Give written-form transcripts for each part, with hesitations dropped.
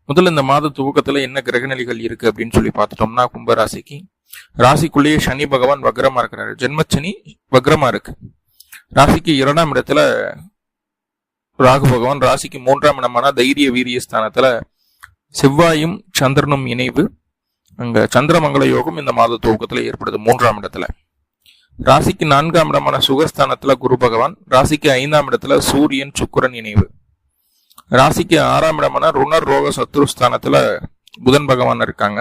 முதல்ல இந்த மாத துவக்கத்துல என்ன கிரகநிலைகள் இருக்கு அப்படின்னு சொல்லி பார்த்துட்டோம்னா, கும்பராசிக்கு ராசிக்குள்ளேயே சனி பகவான் வக்ரமா இருக்கிறாரு. ஜென்மச்சனி வக்ரமா இருக்கு. ராசிக்கு 2ஆம் இடத்துல ராகு பகவான், ராசிக்கு 3ஆம் இடமான தைரிய வீரிய ஸ்தானத்துல செவ்வாயும் சந்திரனும் இணைவு. அங்க சந்திரமங்கல யோகம் இந்த மாத துவக்கத்துல ஏற்படுது 3ஆம் இடத்துல. ராசிக்கு 4ஆம் இடமான சுகஸ்தானத்துல குரு பகவான், ராசிக்கு 5ஆம் இடத்துல சூரியன் சுக்கிரன் இணைவு. ராசிக்கு 6ஆம் இடமான ருணர் ரோக சத்ருஸ்தானத்துல புதன் பகவான் இருக்காங்க.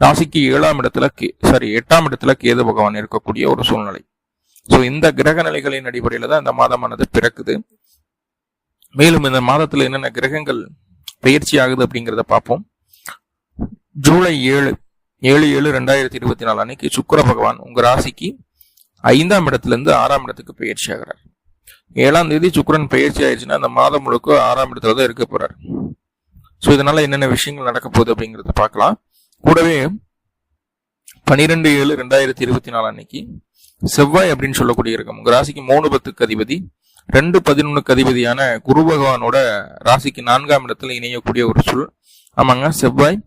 ராசிக்கு 8ஆம் இடத்துல கேது பகவான் இருக்கக்கூடிய ஒரு சூழ்நிலை. ஸோ இந்த கிரக நிலைகளின் அடிப்படையில தான் இந்த மாதமானது பிறக்குது. மேலும் இந்த மாதத்துல என்னென்ன கிரகங்கள் பயிற்சி ஆகுது அப்படிங்கிறத பார்ப்போம். ஜூலை 7/7/2024 அன்னைக்கு சுக்கிர பகவான் உங்க ராசிக்கு 5ஆம் இடத்துல இருந்து 6ஆம் இடத்துக்கு பயிற்சி ஆகிறார். 7ஆம் தேதி சுக்கிரன் பயிற்சி ஆயிடுச்சுன்னா அந்த மாதம் முழுக்க 6ஆம் இடத்துல தான் இருக்க போறாரு. ஸோ இதனால என்னென்ன விஷயங்கள் நடக்க போகுது அப்படிங்கிறத பார்க்கலாம். கூடவே 12/7/2024 அன்னைக்கு செவ்வாய் அப்படின்னு சொல்லக்கூடிய இருக்கும் உங்க ராசிக்கு 3/10க்கு அதிபதி, 2/11க்கு அதிபதியான குரு பகவானோட ராசிக்கு 4ஆம் இடத்துல இணையக்கூடிய ஒரு சொல். ஆமாங்க, செவ்வாய்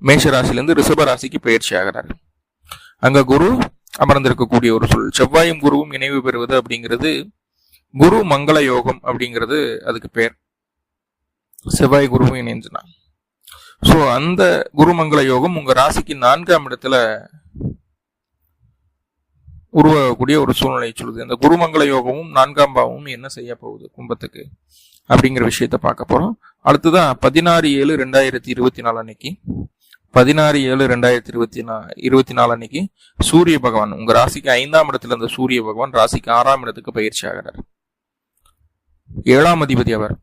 மேஷ ராசிலிருந்து ரிஷப ராசிக்கு பயிற்சி ஆகிறாரு. அங்க குரு அமர்ந்திருக்கக்கூடிய ஒரு சொல். செவ்வாயும் குருவும் இணைவு பெறுவது அப்படிங்கிறது குரு மங்கள யோகம் அப்படிங்கிறது அதுக்கு பேர். செவ்வாய் குருவும் இணைஞ்சுனா ஸோ அந்த குருமங்கள யோகம் உங்க ராசிக்கு 4ஆம் இடத்துல உருவாகக்கூடிய ஒரு சூழ்நிலை சொல்லுது. அந்த குருமங்கள யோகமும் 4ஆம் பாவமும் என்ன செய்ய போகுது கும்பத்துக்கு அப்படிங்கிற விஷயத்த பார்க்க போறோம். அடுத்துதான் 16/7/2024 அன்னைக்கு 16/7/2024 அன்னைக்கு சூரிய பகவான் உங்க ராசிக்கு 5ஆம் இடத்துல இருந்த சூரிய பகவான் ராசிக்கு 6ஆம் இடத்துக்கு பயிற்சி ஆகிறார். 7ஆம் அதிபதி அவர்,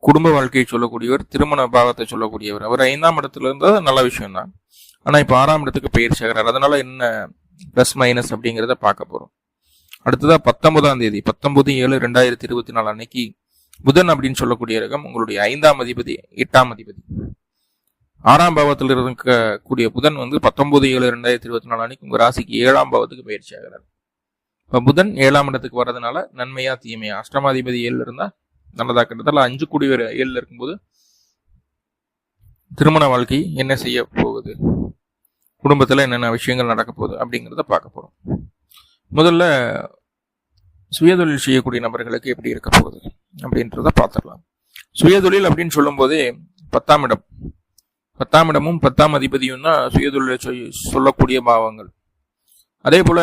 குடும்ப வாழ்க்கையை சொல்லக்கூடியவர், திருமண பாவத்தை சொல்லக்கூடியவர். அவர் 5ஆம் இடத்துல இருந்தால் நல்ல விஷயம் தான். ஆனா இப்ப 6ஆம் இடத்துக்கு பயிற்சி ஆகிறார். அதனால என்ன பிளஸ் மைனஸ் அப்படிங்கிறத பார்க்க போறோம். அடுத்ததா 19ஆம் தேதி 19/7/2024 அன்னைக்கு புதன் அப்படின்னு சொல்லக்கூடிய ரகம் உங்களுடைய 5ஆம் அதிபதி, 8ஆம் அதிபதி. 6ஆம் பாவத்தில் இருக்கக்கூடிய புதன் 19/7/2024 அன்னைக்கு உங்க ராசிக்கு 7ஆம் பாவத்துக்கு பயிற்சி ஆகிறார். இப்ப புதன் 7ஆம் இடத்துக்கு வர்றதுனால நன்மையா தீமையா? அஷ்டமாதிபதி 7 இருந்தா நல்லதா கெட்டதால 5 கூடியவர் 7 இருக்கும்போது திருமண வாழ்க்கை என்ன செய்ய போகுது, குடும்பத்துல என்னென்ன விஷயங்கள் நடக்க போகுது அப்படிங்கிறத பார்க்க போறோம். முதல்ல சுயதொழில் செய்யக்கூடிய நபர்களுக்கு எப்படி இருக்க போகுது அப்படின்றத பார்த்துடலாம். சுயதொழில் அப்படின்னு சொல்லும் போதே 10ஆம் இடமும் 10ஆம் அதிபதியும் தான் சுயதொழிலை சொல்லக்கூடிய பாவங்கள். அதே போல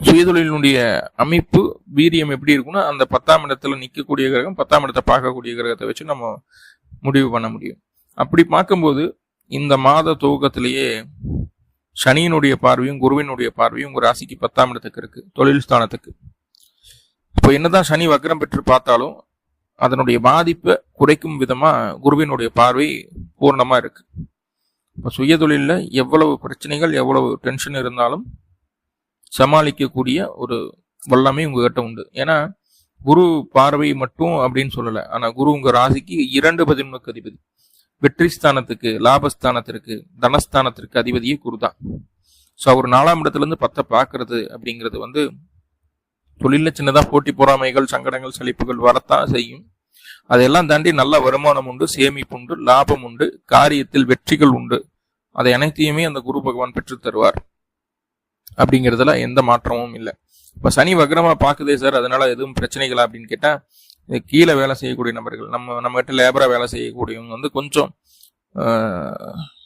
சுயதொழிலுடைய அமைப்பு வீரியம் எப்படி இருக்குன்னா அந்த 10ஆம் இடத்துல நிற்கக்கூடிய கிரகம் 10ஆம் இடத்தை பார்க்கக்கூடிய கிரகத்தை வச்சு நம்ம முடிவு பண்ண முடியும். அப்படி பார்க்கும்போது இந்த மாத துவக்கத்திலேயே சனியினுடைய பார்வையும் குருவினுடைய பார்வையும் உங்க ராசிக்கு 10ஆம் இடத்துக்கு இருக்கு, தொழில் ஸ்தானத்துக்கு. இப்போ என்னதான் சனி வக்ரம் பெற்று பார்த்தாலும் அதனுடைய பாதிப்பை குறைக்கும் விதமா குருவினுடைய பார்வை பூர்ணமா இருக்கு. இப்போ சுயதொழில எவ்வளவு பிரச்சனைகள் எவ்வளவு டென்ஷன் இருந்தாலும் சமாளிக்கக்கூடிய ஒரு வல்லமை உங்ககிட்ட உண்டு. ஏன்னா குரு பார்வை மட்டும் அப்படின்னு சொல்லல, ஆனா குரு உங்க ராசிக்கு 2/11க்கு அதிபதி, வெற்றி ஸ்தானத்துக்கு, லாபஸ்தானத்திற்கு, தனஸ்தானத்திற்கு அதிபதியே குரு தான். ஸோ அவர் 4ஆம் இடத்துல இருந்து 10 பார்க்கறது அப்படிங்கிறது தொழில சின்னதா போட்டி பொறாமைகள், சங்கடங்கள், சலிப்புகள் வரத்தான் செய்யும். அதையெல்லாம் தாண்டி நல்ல வருமானம் உண்டு, சேமிப்பு உண்டு, லாபம் உண்டு, காரியத்தில் வெற்றிகள் உண்டு. அதை அனைத்தையுமே அந்த குரு பகவான் பெற்று தருவார். அப்படிங்கிறதுல எந்த மாற்றமும் இல்லை. இப்ப சனி வக்ரமா பாக்குதே சார், அதனால எதுவும் பிரச்சனைகளா அப்படின்னு கேட்டா, கீழே வேலை செய்யக்கூடிய நபர்கள், நம்ம கிட்ட லேபரா வேலை செய்யக்கூடியவங்க கொஞ்சம்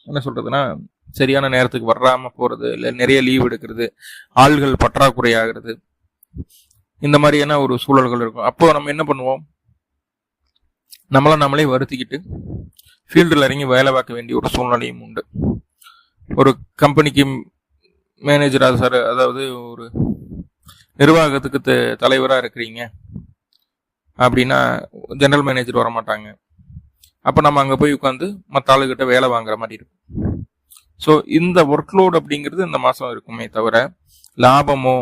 என்ன சொல்றதுன்னா சரியான நேரத்துக்கு வராம போறது, இல்லை நிறைய லீவ் எடுக்கிறது, ஆள்கள் பற்றாக்குறை ஆகிறது, இந்த மாதிரியான ஒரு சூழல்கள் இருக்கும். அப்போ நம்ம என்ன பண்ணுவோம், நம்மளே வருத்திக்கிட்டு ஃபீல்டில் இறங்கி வேலை பார்க்க வேண்டிய ஒரு சூழ்நிலையும் உண்டு. ஒரு கம்பெனிக்கு மேனேஜரா சார், அதாவது ஒரு நிர்வாகத்துக்கு தலைவராக இருக்கிறீங்க அப்படின்னா ஜெனரல் மேனேஜர் வரமாட்டாங்க. அப்போ நம்ம அங்கே போய் உட்காந்து மற்ற ஆளுகிட்ட வேலை வாங்குற மாதிரி இருக்கும். ஸோ இந்த ஒர்க்லோடு அப்படிங்கிறது இந்த மாதம் இருக்குமே தவிர லாபமோ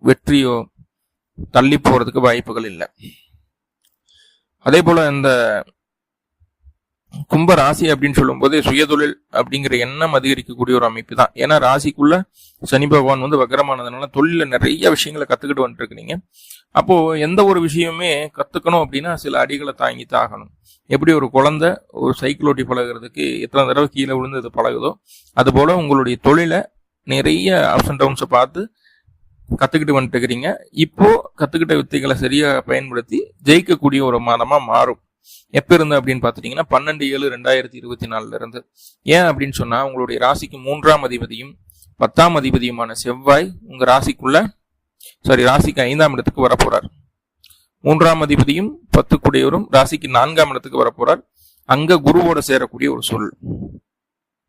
வெற்றியோ தள்ளி போகிறதுக்கு வாய்ப்புகள் இல்லை. அதே போல் இந்த கும்ப ராசி அப்படின்னு சொல்லும் போது சுயதொழில் அப்படிங்கிற எண்ணம் அதிகரிக்கக்கூடிய ஒரு அமைப்பு தான். ஏன்னா ராசிக்குள்ள சனி பகவான் வந்து வக்கரமானதுனால தொழில நிறைய விஷயங்களை கத்துக்கிட்டு வந்துட்டு இருக்கீங்க. அப்போ எந்த ஒரு விஷயமே கத்துக்கணும் அப்படின்னா சில அடிகளை தாங்கி தாகணும். எப்படி ஒரு குழந்தை ஒரு சைக்கிள் ஓட்டி பழகிறதுக்கு எத்தனை தடவை கீழே விழுந்து அது பழகுதோ, அது போல உங்களுடைய தொழிலை நிறைய அப்ஸ் அண்ட் டவுன்ஸை பார்த்து கத்துக்கிட்டு வந்துட்டு இருக்கிறீங்க. இப்போ கத்துக்கிட்ட வித்தைகளை சரியா பயன்படுத்தி ஜெயிக்கக்கூடிய ஒரு மாதமா மாறும். எப்ப இருந்து அப்படின்னு பாத்துட்டீங்கன்னா 12/7/2024 இருந்து. ஏன் அப்படின்னு சொன்னா உங்களுடைய ராசிக்கு 3ஆம் அதிபதியும் 10ஆம் அதிபதியுமான செவ்வாய் உங்க ராசிக்குள்ள ராசிக்கு 5ஆம் இடத்துக்கு வரப்போறார். 3ஆம் அதிபதியும் 10 கூடியவரும் ராசிக்கு 4ஆம் இடத்துக்கு வரப்போறார். அங்க குருவோட சேரக்கூடிய ஒரு சூழல்,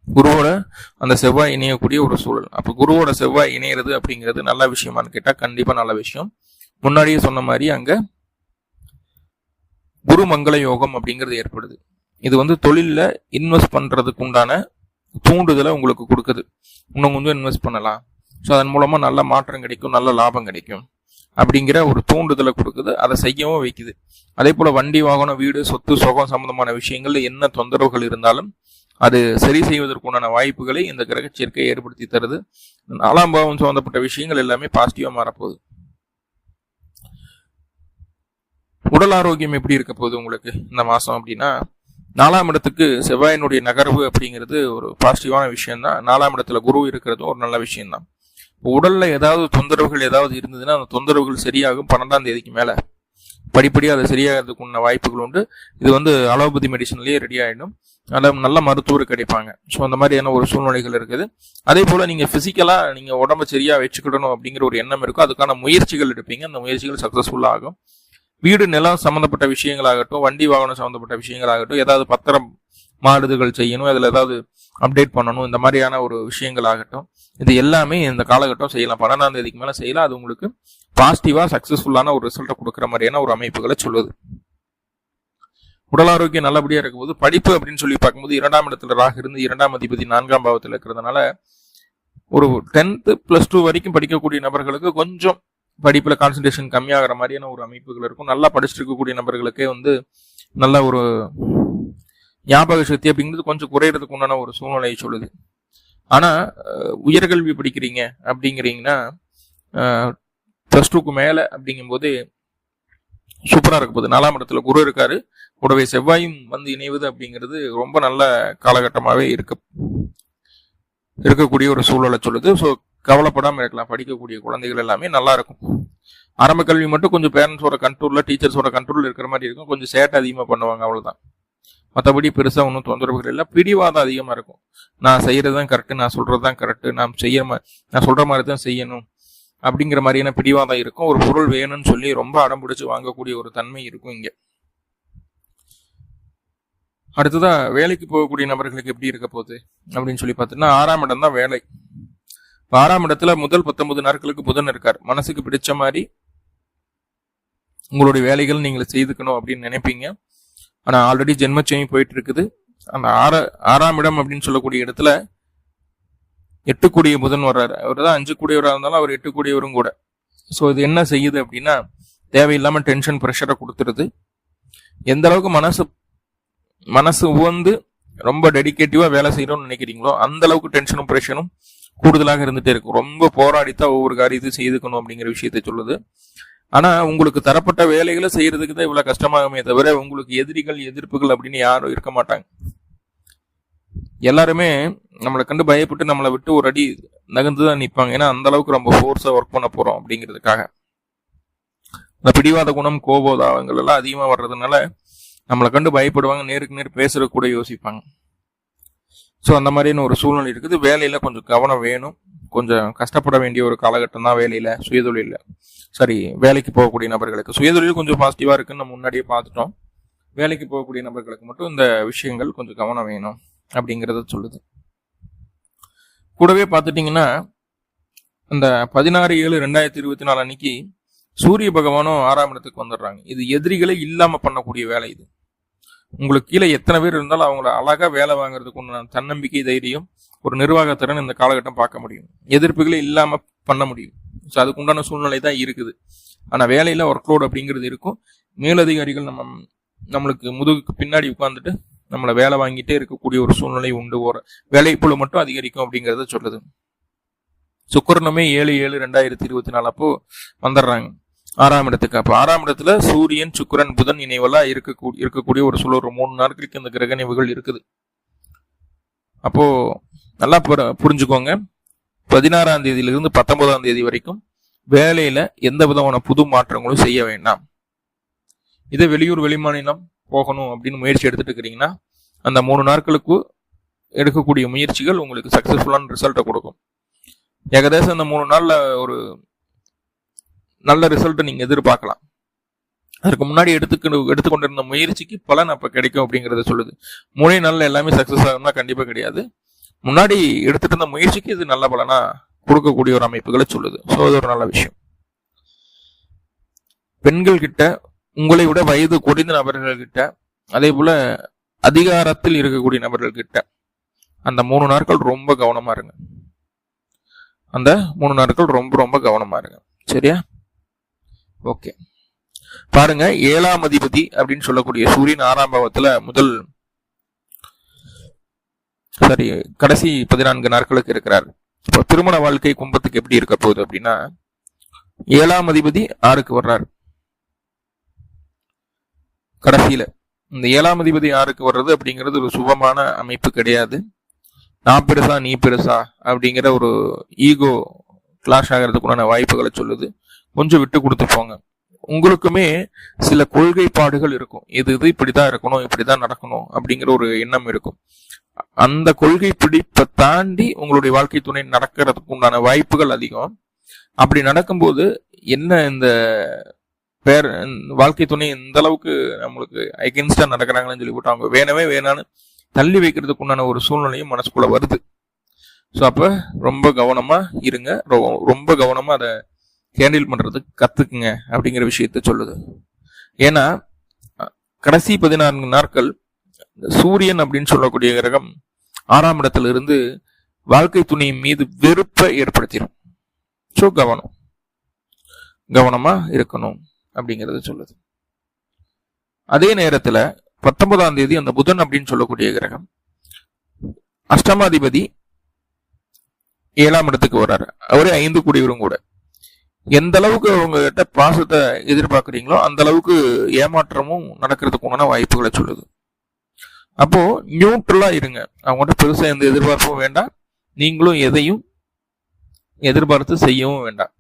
குருவோட அந்த செவ்வாய் இணையக்கூடிய ஒரு சூழல். அப்ப குருவோட செவ்வாய் இணையிறது அப்படிங்கிறது நல்ல விஷயமானு கேட்டா கண்டிப்பா நல்ல விஷயம். முன்னாடியே சொன்ன மாதிரி அங்க குரு மங்கள யோகம் அப்படிங்கிறது ஏற்படுது. இது வந்து தொழில இன்வெஸ்ட் பண்றதுக்கு உண்டான தூண்டுதலை உங்களுக்கு கொடுக்குது. இன்னும் கொஞ்சம் இன்வெஸ்ட் பண்ணலாம், ஸோ அதன் மூலமா நல்ல மாற்றம் கிடைக்கும், நல்ல லாபம் கிடைக்கும் அப்படிங்கிற ஒரு தூண்டுதலை கொடுக்குது. அதை செய்யவும் வைக்குது. அதே போல வண்டி வாகனம் வீடு சொத்து சுகம் சம்பந்தமான விஷயங்கள்ல என்ன தொந்தரவுகள் இருந்தாலும் அது சரி செய்வதற்குண்டான வாய்ப்புகளை இந்த கிரக சேர்க்கை ஏற்படுத்தி தருது. 4ஆம் பாவம் சம்பந்தப்பட்ட விஷயங்கள் எல்லாமே பாசிட்டிவா மாறப்போகுது. உடல் ஆரோக்கியம் எப்படி இருக்க போகுது உங்களுக்கு இந்த மாசம் அப்படின்னா, 4ஆம் இடத்துக்கு செவ்வாயினுடைய நகர்வு அப்படிங்கிறது ஒரு பாசிட்டிவான விஷயம் தான். 4ஆம் இடத்துல குரு இருக்கிறதும் ஒரு நல்ல விஷயம் தான். உடல்ல ஏதாவது தொந்தரவுகள் ஏதாவது இருந்ததுன்னா அந்த தொந்தரவுகள் சரியாகும். 12ஆம் தேதிக்கு மேல படிப்படியாக அது சரியாகிறதுக்கு உள்ள வாய்ப்புகள் உண்டு. இது வந்து அலோபதி மெடிசன்லயே ரெடி ஆயிடும். நல்ல மருத்துவர் கிடைப்பாங்க. ஸோ அந்த மாதிரியான ஒரு சூழ்நிலைகள் இருக்குது. அதே போல நீங்க பிசிக்கலா நீங்க உடம்ப சரியா வச்சுக்கிடணும் அப்படிங்கிற ஒரு எண்ணம் இருக்கும். அதுக்கான முயற்சிகள் எடுப்பீங்க. அந்த முயற்சிகள் சக்சஸ்ஃபுல்லா ஆகும். வீடு நிலம் சம்பந்தப்பட்ட விஷயங்களாகட்டும், வண்டி வாகனம் சம்பந்தப்பட்ட விஷயங்களாகட்டும், ஏதாவது பத்திரம் மாறுதல்கள் செய்யணும், அதில் ஏதாவது அப்டேட் பண்ணணும், இந்த மாதிரியான ஒரு விஷயங்களாகட்டும், இது எல்லாமே இந்த காலகட்டம் செய்யலாம். 12ஆம் தேதிக்கு மேல செய்யலாம். அது உங்களுக்கு பாசிட்டிவா சக்சஸ்ஃபுல்லான ஒரு ரிசல்ட்டை கொடுக்குற மாதிரியான ஒரு அமைப்புகளை சொல்லுது. உடல் ஆரோக்கியம் நல்லபடியா இருக்கும்போது படிப்பு அப்படின்னு சொல்லி பார்க்கும்போது 2ஆம் இடத்துல ராகு இருந்து 2ஆம் அதிபதி 4ஆம் பாவத்தில் இருக்கிறதுனால ஒரு 10th +2 வரைக்கும் படிக்கக்கூடிய நபர்களுக்கு கொஞ்சம் படிப்புல கான்சன்ட்ரேஷன் கம்மியாகிற மாதிரியான ஒரு அமைப்புகள் இருக்கும். நல்லா படிச்சுட்டு இருக்கக்கூடிய நபர்களுக்கே வந்து நல்ல ஒரு ஞாபக சக்தி அப்படிங்கிறது கொஞ்சம் குறையறதுக்கு உண்டான ஒரு சூழ்நிலையை சொல்லுது. ஆனா உயர்கல்வி படிக்கிறீங்க அப்படிங்கிறீங்கன்னா +2க்கு மேல அப்படிங்கும்போது சூப்பரா இருக்க போகுது. 4ஆம் இடத்துல குரு இருக்காரு, கூடவே செவ்வாயும் வந்து இணைவது அப்படிங்கிறது ரொம்ப நல்ல காலகட்டமாவே இருக்கக்கூடிய ஒரு சூழலை சொல்லுது. ஸோ கவலைப்படாம இருக்கலாம். படிக்கக்கூடிய குழந்தைகள் எல்லாமே நல்லா இருக்கும். ஆரம்ப கல்வி மட்டும் கொஞ்சம் பேரண்ட்ஸோட கண்ட்ரோல்ல, டீச்சர்ஸோட கண்ட்ரோல் இருக்கிற மாதிரி இருக்கும். கொஞ்சம் சேட்டை அதிகமா பண்ணுவாங்க, அவ்வளவுதான். மற்றபடி பெருசா ஒன்றும் தொந்தரவுகள் இல்லை. பிடிவாதம் அதிகமா இருக்கும். நான் செய்யறதுதான் கரெக்ட், நான் சொல்றதுதான் கரெக்ட், நான் சொல்ற மாதிரி தான் செய்யணும் அப்படிங்கிற மாதிரியான பிடிவாதம் இருக்கும். ஒரு பொருள் வேணும்னு சொல்லி ரொம்ப அடம் பிடிச்சு வாங்கக்கூடிய ஒரு தன்மை இருக்கும் இங்க. அடுத்ததா வேலைக்கு போகக்கூடிய நபர்களுக்கு எப்படி இருக்க போகுது அப்படின்னு சொல்லி பார்த்தீங்கன்னா, 6ஆம் இடம் தான் வேலை. 6ஆம் இடத்துல முதல் 19 நாட்களுக்கு புதன் இருக்கார். மனசுக்கு பிடிச்ச மாதிரி உங்களுடைய வேலைகள் நீங்கள் செய்துக்கணும் அப்படின்னு நினைப்பீங்க. ஆனா ஆல்ரெடி ஜென்மச்சனி போயிட்டு இருக்குது. அந்த 6ஆம் இடம் அப்படின்னு சொல்லக்கூடிய இடத்துல 8 கூடிய புதன் வர்றாரு. அவர் தான் 5 கூடியவராக இருந்தாலும் அவர் 8 கூடியவரும் கூட. ஸோ இது என்ன செய்யுது அப்படின்னா, தேவையில்லாம டென்ஷன் ப்ரெஷரை கொடுத்துருது. எந்த அளவுக்கு மனசு உவந்து ரொம்ப டெடிகேட்டிவா வேலை செய்யணும்னு நினைக்கிறீங்களோ அந்த அளவுக்கு டென்ஷனும் ப்ரெஷரும் கூடுதலாக இருந்துட்டே இருக்கும். ரொம்ப போராடித்தான் ஒவ்வொரு காரியத்தையும் செய்துக்கணும் அப்படிங்கிற விஷயத்தை சொல்லுது. ஆனா உங்களுக்கு தரப்பட்ட வேலைகளை செய்யறதுக்கு தான் இவ்வளவு கஷ்டமாகுமே தவிர உங்களுக்கு எதிர்ப்புகள் அப்படின்னு யாரும் இருக்க மாட்டாங்க. எல்லாருமே நம்மளை கண்டு பயப்பட்டு நம்மளை விட்டு ஒரு அடி நகர்ந்துதான் நிற்பாங்க. ஏன்னா அந்த அளவுக்கு ரொம்ப ஃபோர்ஸா ஒர்க் பண்ண போறோம் அப்படிங்கிறதுக்காக. இந்த பிடிவாத குணம், கோபோதாவங்கள் எல்லாம் அதிகமா வர்றதுனால நம்மளை கண்டு பயப்படுவாங்க, நேருக்கு நேர் பேசுற கூட யோசிப்பாங்க. ஸோ அந்த மாதிரியான ஒரு சூழ்நிலை இருக்குது. வேலையில கொஞ்சம் கவனம் வேணும். கொஞ்சம் கஷ்டப்பட வேண்டிய ஒரு காலகட்டம் தான் வேலையில, சுயதொழில. வேலைக்கு போகக்கூடிய நபர்களுக்கு சுயதொழில் கொஞ்சம் பாசிட்டிவா இருக்குன்னு நம்ம முன்னாடியே பார்த்துட்டோம். வேலைக்கு போகக்கூடிய நபர்களுக்கு மட்டும் இந்த விஷயங்கள் கொஞ்சம் கவனம் வேணும் அப்படிங்கிறத சொல்லுது. கூடவே பார்த்துட்டீங்கன்னா, இந்த 16/7/2024 அன்னைக்கு சூரிய பகவானும் 6ஆம் இடத்துக்கு வந்துடுறாங்க. இது எதிரிகளே இல்லாம பண்ணக்கூடிய வேலை. இது உங்களுக்கு கீழே எத்தனை பேர் இருந்தாலும் அவங்கள அழகா வேலை வாங்குறதுக்கு உண்டான தன்னம்பிக்கை, தைரியம், ஒரு நிர்வாகத்திறன் இந்த காலகட்டம் பார்க்க முடியும். எதிர்ப்புகளே இல்லாம பண்ண முடியும். ஸோ அதுக்கு உண்டான சூழ்நிலை தான் இருக்குது. ஆனா வேலையில ஒர்க் லோட் அப்படிங்கிறது இருக்கும். மேலதிகாரிகள் நம்மளுக்கு முதுகுக்கு பின்னாடி உட்காந்துட்டு நம்மளை வேலை வாங்கிட்டே இருக்கக்கூடிய ஒரு சூழ்நிலை உண்டு. வேலைப்பளு மட்டும் அதிகரிக்கும் அப்படிங்கறத சொல்லுது. சுக்கிரனுமே 7/7/2024 அப்போ வந்துடுறாங்க 6ஆம் இடத்துக்கு. அப்போ 6ஆம் இடத்துல சூரியன், சுக்கிரன், புதன் இணைவெல்லாம் இருக்கக்கூடிய ஒரு சூழல். ஒரு 3 நாட்களுக்கு இந்த கிரக நினைவுகள் இருக்குது. அப்போ நல்லா புரிஞ்சுக்கோங்க, 16ஆம் தேதியிலிருந்து 19ஆம் தேதி வரைக்கும் வேலையில எந்த விதமான புது மாற்றங்களும் செய்ய வேண்டாம். இதை வெளியூர் வெளிமாநிலம் போகணும் அப்படின்னு முயற்சி எடுத்துட்டு இருக்கிறீங்கன்னா அந்த 3 நாட்களுக்கு எடுக்கக்கூடிய முயற்சிகள் உங்களுக்கு சக்சஸ்ஃபுல்லான ரிசல்ட்டை கொடுக்கும். ஏகദേശம் இந்த 3 நாள்ல ஒரு நல்ல ரிசல்ட் நீங்க எதிர்பார்க்கலாம். அதுக்கு முன்னாடி எடுத்துக்கொண்டிருந்த முயற்சிக்கு பலன் அப்ப கிடைக்கும் அப்படிங்கறத சொல்லுது. 3 நாள்ல எல்லாமே சக்சஸ் ஆகும்னா கண்டிப்பா கிடையாது. முன்னாடி எடுத்துட்டு இருந்த முயற்சிக்கு இது நல்ல பலனா கொடுக்கக்கூடிய ஒரு அமைப்புகளை சொல்லுது. ஸோ அது ஒரு நல்ல விஷயம். பெண்கள் கிட்ட, உங்களை விட வயது குறைந்த நபர்கள் கிட்ட, அதே போல அதிகாரத்தில் இருக்கக்கூடிய நபர்கள் கிட்ட அந்த 3 நாட்கள் ரொம்ப கவனமா இருங்க. அந்த 3 நாட்கள் ரொம்ப ரொம்ப கவனமா இருங்க. சரியா? ஓகே, பாருங்க, 7ஆம் அதிபதி அப்படின்னு சொல்லக்கூடிய சூரியன் 6ஆம் பாவத்துல கடைசி 14 நாட்களுக்கு இருக்கிறார். இப்போ திருமண வாழ்க்கை கும்பத்துக்கு எப்படி இருக்க போகுது அப்படின்னா, 7ஆம் அதிபதி 6க்கு வர்றாரு கடைசியில. இந்த 7ஆம் அதிபதி 6க்கு வர்றது அப்படிங்கிறது ஒரு சுபமான அமைப்பு கிடையாது. நான் பெருசா நீ பெருசா அப்படிங்கிற ஒரு ஈகோ கிளாஷ் ஆகிறதுக்குண்டான வாய்ப்புகளை சொல்லுது. கொஞ்சம் விட்டு கொடுத்து போங்க. உங்களுக்குமே சில கொள்கைப்பாடுகள் இருக்கும். இது இப்படிதான் இருக்கணும், இப்படிதான் நடக்கணும் அப்படிங்கிற ஒரு எண்ணம் இருக்கும். அந்த கொள்கை பிடிப்பை தாண்டி உங்களுடைய வாழ்க்கை துணை நடக்கிறதுக்கு உண்டான வாய்ப்புகள் அதிகம். அப்படி நடக்கும்போது என்ன, இந்த வாழ்க்கை துணை இந்த அளவுக்கு நம்மளுக்கு அகென்ஸ்டா நடக்கிறாங்கன்னு சொல்லி போட்டு அவங்க வேணவே வேணான்னு தள்ளி வைக்கிறதுக்கு உண்டான ஒரு சூழ்நிலையும் மனசுக்குள்ள வருது. ஸோ அப்ப ரொம்ப கவனமா இருங்க, ரொம்ப கவனமா அதை ஹேண்டில் பண்றதுக்கு கத்துக்குங்க அப்படிங்கிற விஷயத்த சொல்லுது. ஏன்னா கடைசி 14 நாட்கள் சூரியன் அப்படின்னு சொல்லக்கூடிய கிரகம் 6ஆம் இடத்துல இருந்து வாழ்க்கை துணையின் மீது வெறுப்பை ஏற்படுத்திடும். ஸோ கவனமா இருக்கணும் அப்படிங்கறத சொல்லுது. அதே நேரத்துல 19ஆம் தேதி அந்த புதன் அப்படின்னு சொல்லக்கூடிய கிரகம் அஷ்டமாதிபதி 7ஆம் இடத்துக்கு வர்றாரு. அவரே 5 கூடியவரும் கூட. எந்த அளவுக்கு அவங்க கிட்ட பாசத்தை எதிர்பார்க்குறீங்களோ அந்த அளவுக்கு ஏமாற்றமும் நடக்கிறதுக்கு வாய்ப்புகளை சொல்லுது. அப்போ நியூட்ரலா இருங்க. அவங்ககிட்ட பெருசா எந்த எதிர்பார்ப்பும் வேண்டாம், நீங்களும் எதையும் எதிர்பார்த்து செய்யவும் வேண்டாம்.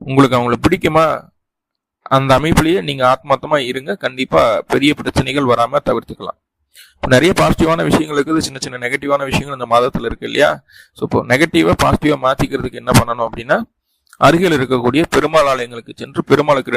உங்களுக்கு அவங்கள பிடிக்குமா அந்த அமைப்புலயே நீங்க ஆத்மார்த்தமா இருங்க. கண்டிப்பா பெரிய பிரச்சனைகள் வராம தவிர்த்துக்கலாம். நிறைய பாசிட்டிவான விஷயங்கள் இருக்குது, சின்ன சின்ன நெகட்டிவான விஷயங்கள் இந்த மாதத்துல இருக்கு இல்லையா? ஸோ இப்போ நெகட்டிவா பாசிட்டிவா மாத்திக்கிறதுக்கு என்ன பண்ணணும் அப்படின்னா, அருகில் இருக்கக்கூடிய பெருமாள் ஆலயங்களுக்கு சென்று பெருமாளுக்கு